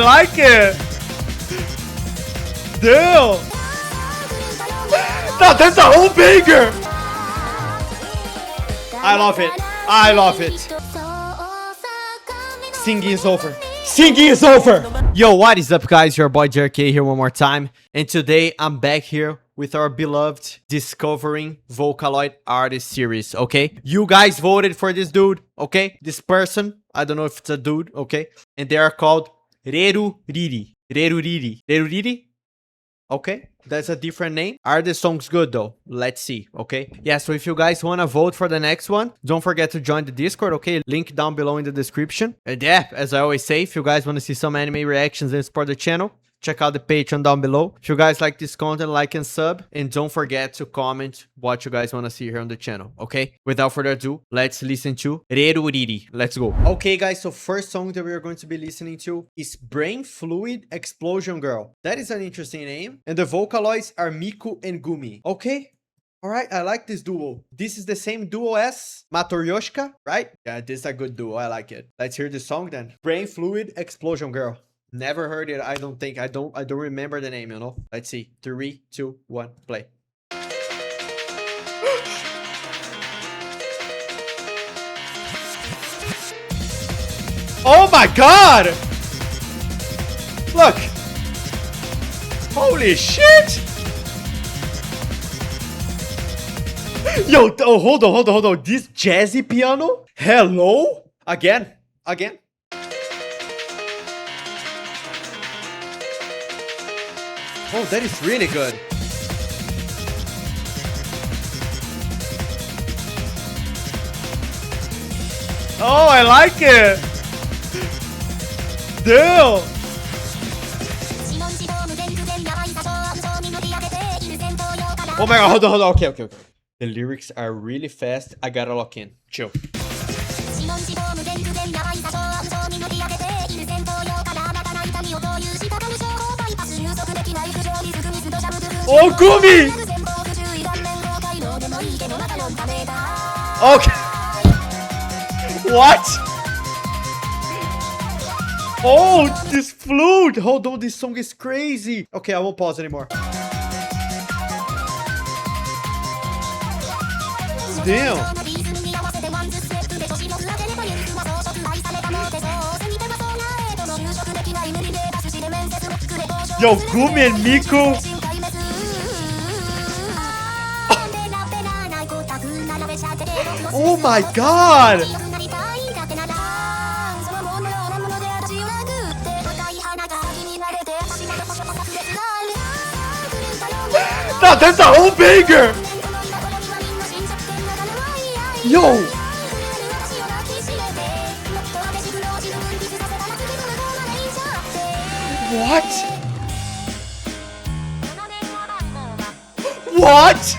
like it. Damn. No, that's a whole banger. I love it. I love it. Singing is over. Singing is over. Yo, what is up, guys? Your boy JRK here one more time. And today I'm back here with our beloved Discovering Vocaloid Artist series, okay? You guys voted for this dude, okay? This person, I don't know if it's a dude, okay? And they are called RERULILI. RERULILI. RERULILI? Okay, that's a different name. Are the songs good though? Let's see, okay? Yeah, so if you guys want to vote for the next one, don't forget to join the Discord, okay? Link down below in the description. And yeah, as I always say, if you guys want to see some anime reactions and support the channel, check out the Patreon down below. If you guys like this content, like and sub. And don't forget to comment what you guys want to see here on the channel, okay? Without further ado, let's listen to RERULILI. Let's go. Okay, guys, so first song that we are going to be listening to is Brain Fluid Explosion Girl. That is an interesting name. And the Vocaloids are Miku and Gumi. Okay. All right, I like this duo. This is the same duo as Matoryoshika, right? Yeah, this is a good duo. I like it. Let's hear the song then. Brain Fluid Explosion Girl. Never heard it. I don't think. I don't remember the name, you know. Let's see. 3, 2, 1, play. Oh my god! Look! Holy shit! Yo, oh, hold on. This jazzy piano? Hello? Again. Oh, that is really good. Oh, I like it. Damn. Oh my god, hold on. Okay. The lyrics are really fast. I gotta lock in. Chill. Oh, Gumi! Okay. What? Oh, this flute! Hold on, this song is crazy. Okay, I won't pause anymore. Damn. Yo, Gumi and Miku. Oh my god! No, that's a whole banger! Yo! What? What?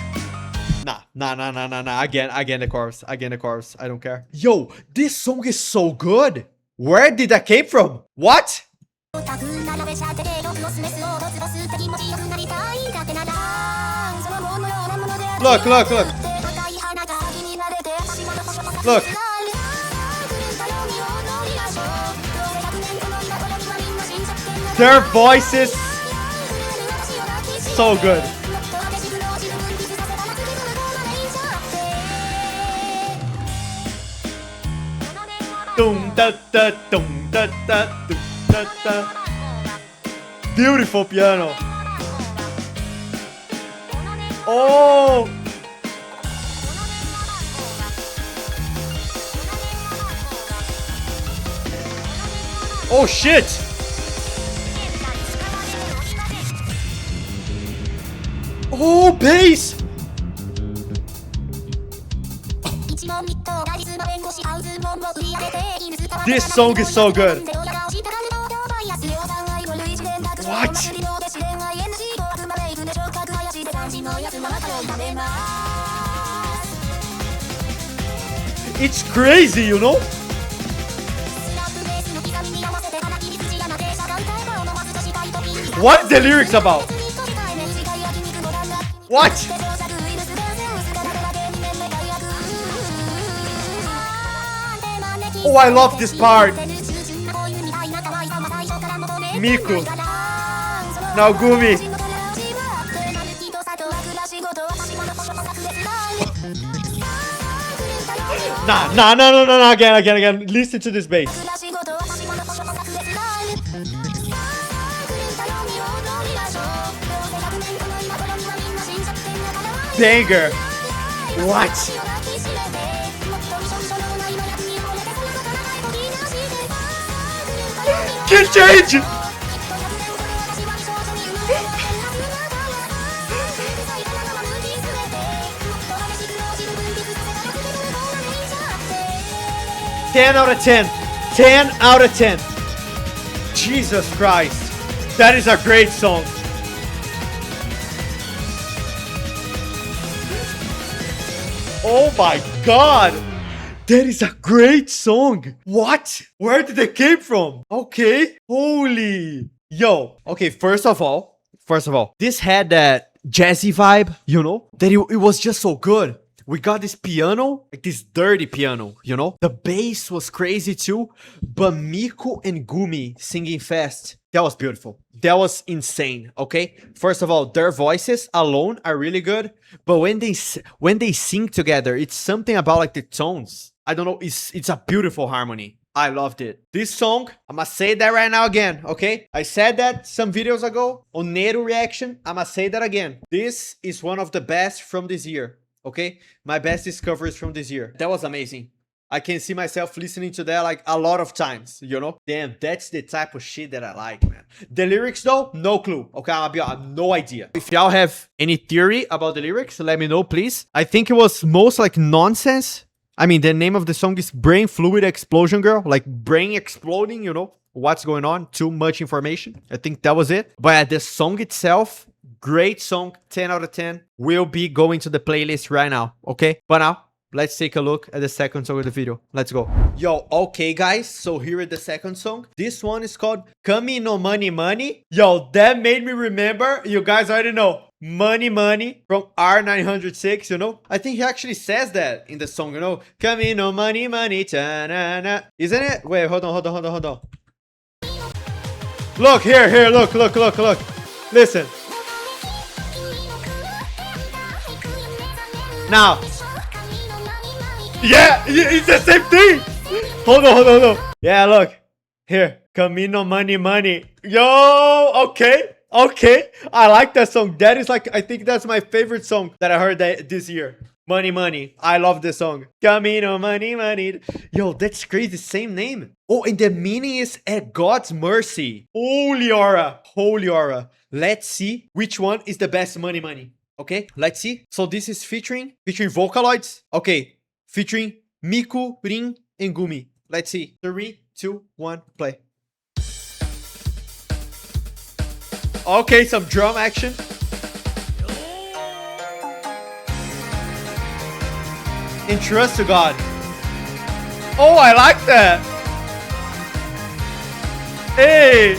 Nah. Again the chorus. I don't care. Yo, this song is so good. Where did that came from? What? Look. Look. Their voices so good. Beautiful piano. Oh. Oh shit. Oh, bass. This song is so good. What? It's crazy, you know? What's the lyrics about? What? Oh, I love this part. Miku. Now Gumi. Nah. Again. Listen to this bass. Banger. What? Can change. Ten out of 10. 10 out of 10. Jesus Christ. That is a great song. Oh my god. That is a great song. What? Where did it came from? Okay. Holy. Yo. Okay, first of all, this had that jazzy vibe, you know? That it was just so good. We got this piano, like this dirty piano, you know? The bass was crazy too, but Miku and Gumi singing fast, that was beautiful. That was insane, okay? First of all, their voices alone are really good, but when they sing together, it's something about like the tones. I don't know, it's a beautiful harmony. I loved it. This song, I'ma say that right now again, okay? I said that some videos ago on Neru reaction. I'ma say that again. This is one of the best from this year. Okay, my best discoveries from this year. That was amazing. I can see myself listening to that like a lot of times, you know? Damn, that's the type of shit that I like, man. The lyrics though, no clue. Okay, I have no idea. If y'all have any theory about the lyrics, let me know, please. I think it was most like nonsense. I mean, the name of the song is Brain Fluid Explosion Girl. Like brain exploding, you know? What's going on? Too much information. I think that was it. But the song itself, great song, 10 out of 10. Will be going to the playlist right now, okay? But now, let's take a look at the second song of the video. Let's go. Yo, okay, guys. So here is the second song. This one is called Kami no Money Money. Yo, that made me remember. You guys already know. Money Money from R906, you know? I think he actually says that in the song, you know? Kami no Money Money, ta-na-na. Isn't it? Wait, hold on. Look, here, look. Listen. Now. Yeah, it's the same thing. Hold on. Yeah, look. Here. Camino Money. Yo, okay. I like that song. That is like, I think that's my favorite song that I heard this year. Money. I love this song. Camino Money. Yo, that's crazy. Same name. Oh, and the meaning is at God's mercy. Holy aura. Let's see which one is the best money. Okay, let's see. So this is featuring Vocaloids. Okay, featuring Miku, Rin, and Gumi. Let's see. 3, 2, 1, play. Okay, some drum action. And trust to God. Oh, I like that. Hey,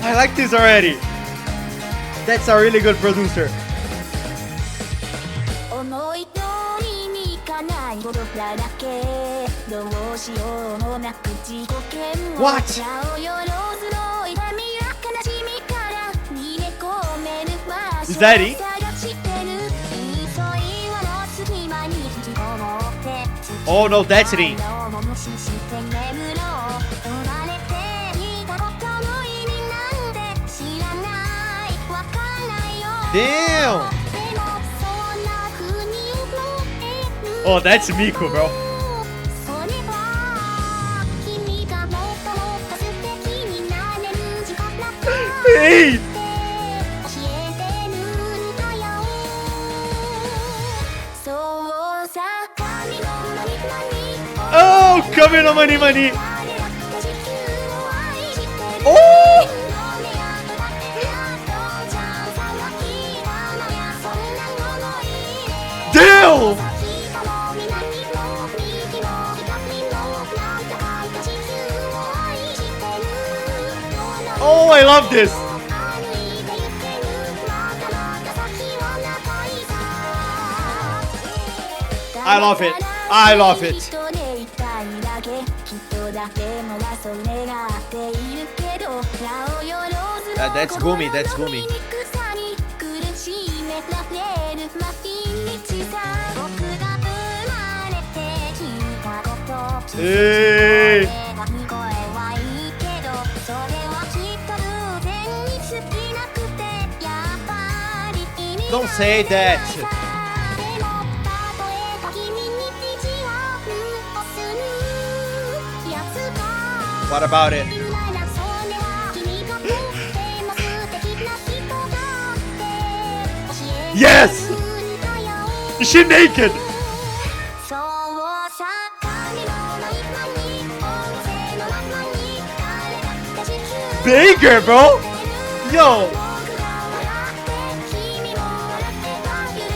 I like this already. That's a really good producer. What? Is that it? Oh no, that's it. Damn! Oh, that's Miku, bro. Hey! Oh, come in on money. Oh! Damn! Oh, I love this. I love it. That's Gumi, that's Gumi. Hey. Don't say that. What about it? Yes! Is she naked? Bigger, bro! Yo!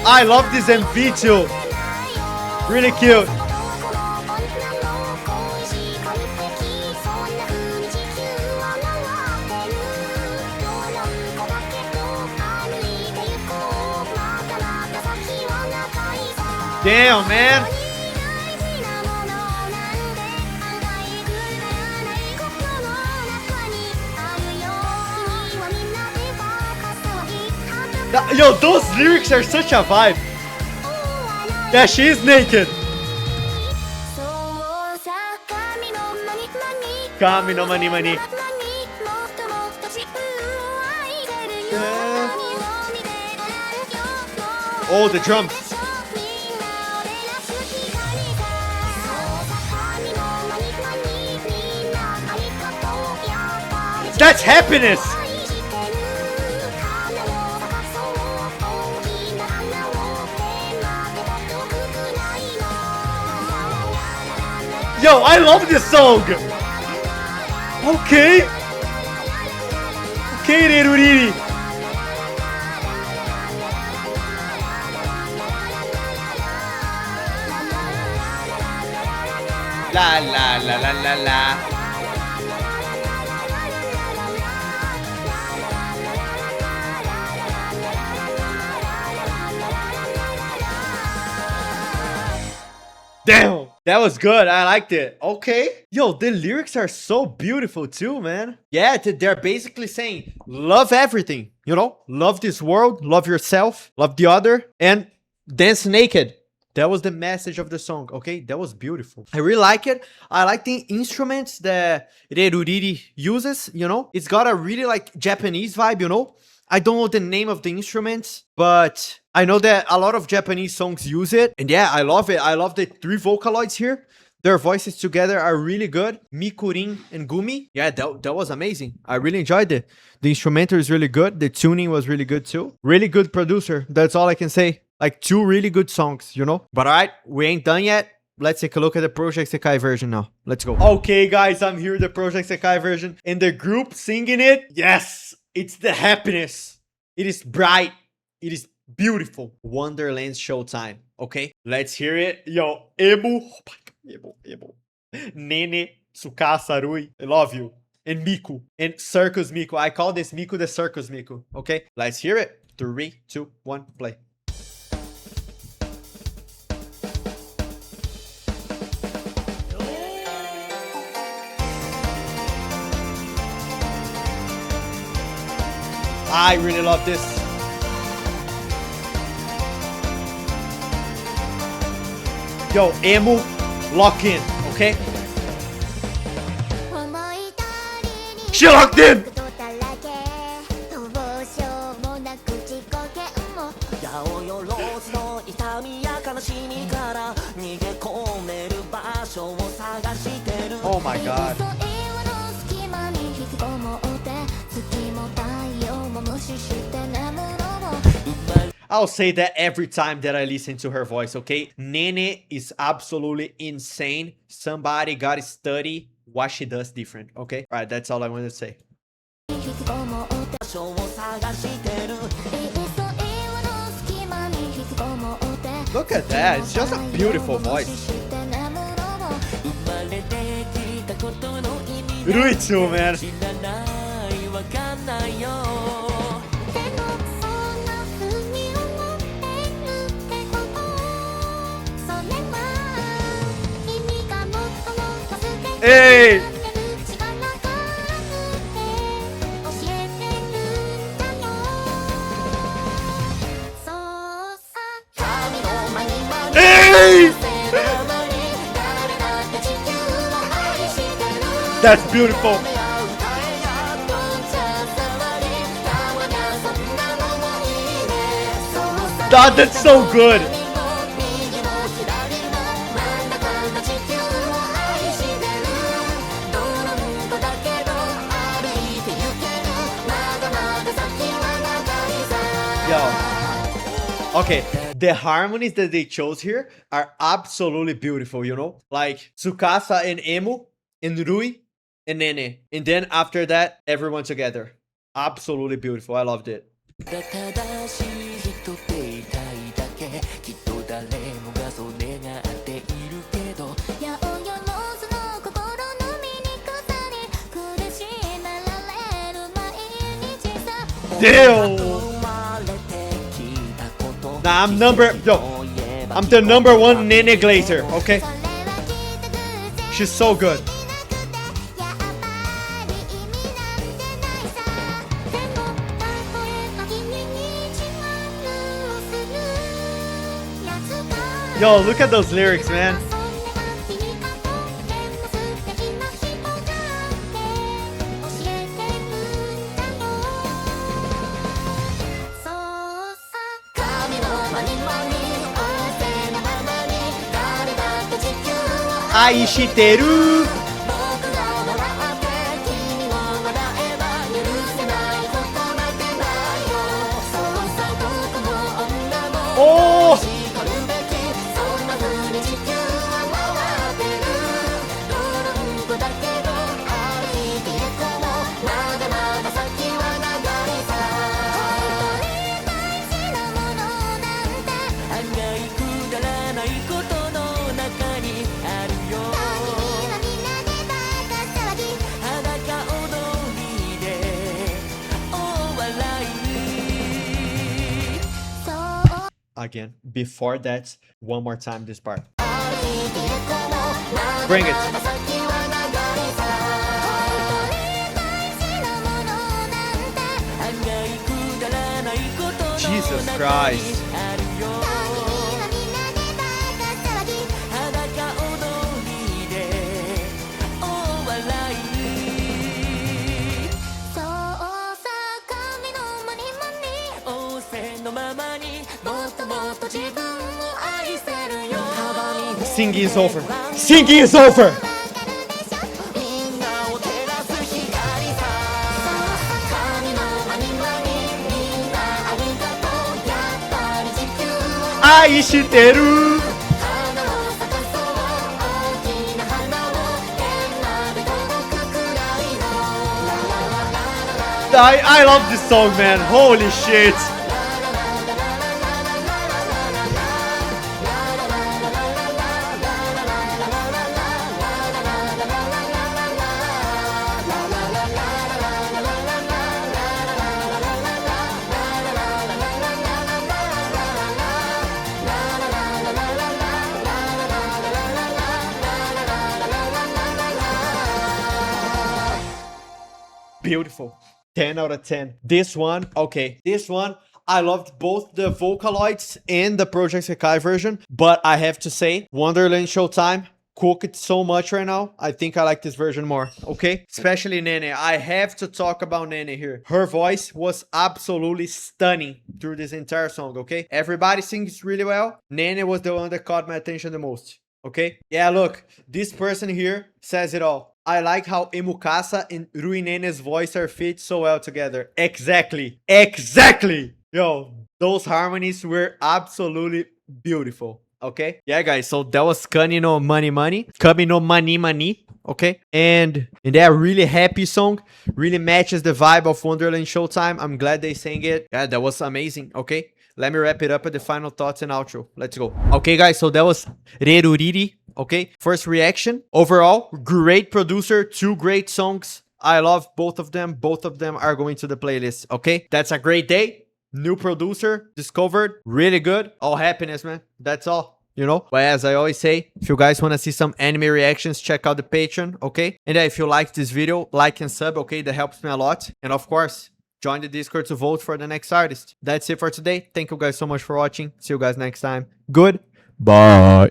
I love this MV too. Really cute. Damn, man. Yo, those lyrics are such a vibe. Yeah, she is naked. Kami no mani mani. Oh, the drums. That's happiness. Yo, I love this song. Okay. Okay, RERULILI. La la la la la la. Damn, that was good. I liked it. Okay. Yo, the lyrics are so beautiful too, man. Yeah, they're basically saying love everything, you know? Love this world, love yourself, love the other, and dance naked. That was the message of the song, okay? That was beautiful. I really like it. I like the instruments that RERULILI uses, you know? It's got a really like Japanese vibe, you know? I don't know the name of the instruments, but I know that a lot of Japanese songs use it. And yeah, I love it. I love the 3 Vocaloids here. Their voices together are really good. Mikurin and Gumi. Yeah, that was amazing. I really enjoyed it. The instrumental is really good. The tuning was really good too. Really good producer. That's all I can say. Like 2 really good songs, you know? But alright, we ain't done yet. Let's take a look at the PJSK version now. Let's go. Okay, guys, I'm here, the PJSK version. And the group singing it. Yes, it's the happiness. It is bright. It is beautiful. Wonderland showtime. Okay, let's hear it. Yo, Emu. Oh my God, Emu. Nene, Tsukasa, Rui. I love you. And Miku. And Circus Miku. I call this Miku the Circus Miku. Okay, let's hear it. 3, 2, 1, play. I really love this. Yo, Emu, lock in, okay? She locked in! Oh my God. I'll say that every time that I listen to her voice, okay? Nene is absolutely insane. Somebody gotta study what she does different, okay? Alright, that's all I want to say. Look at that, it's just a beautiful voice. Rui too, man. Hey! that's beautiful. God, that's so good. Yo. Okay, the harmonies that they chose here are absolutely beautiful, you know? Like Tsukasa and Emu, and Rui and Nene. And then after that, everyone together. Absolutely beautiful. I loved it. Damn! Nah, I'm the number one Nene Glazer, okay? She's so good. Yo, look at those lyrics, man. Aishiteru. Oh! Again, before that, one more time this part. Bring it. Jesus Christ. Singing is over. Singing is over. Aishiteru. I love this song, man. Holy shit. Beautiful. 10 out of 10. This one, okay. This one, I loved both the Vocaloids and the PJSK version. But I have to say, Wonderland Showtime cooked so much right now. I think I like this version more, okay? Especially Nene. I have to talk about Nene here. Her voice was absolutely stunning through this entire song, okay? Everybody sings really well. Nene was the one that caught my attention the most, okay? Yeah, look. This person here says it all. I like how Emukasa and Rui Nene's voice are fit so well together. Exactly. Exactly. Yo, those harmonies were absolutely beautiful. Okay? Yeah, guys. So that was Kami no Mani Mani. Kami no Mani Mani. Okay? And that really happy song really matches the vibe of Wonderland Showtime. I'm glad they sang it. Yeah, that was amazing. Okay? Let me wrap it up with the final thoughts and outro. Let's go. Okay, guys. So that was RERULILI. Okay, first reaction. Overall, great producer, 2 great songs. I love both of them. Both of them are going to the playlist. Okay, that's a great day. New producer discovered. Really good. All happiness, man. That's all. You know, but as I always say, if you guys want to see some anime reactions, check out the Patreon. Okay, and if you like this video, like and sub. Okay, that helps me a lot. And of course, join the Discord to vote for the next artist. That's it for today. Thank you guys so much for watching. See you guys next time. Goodbye.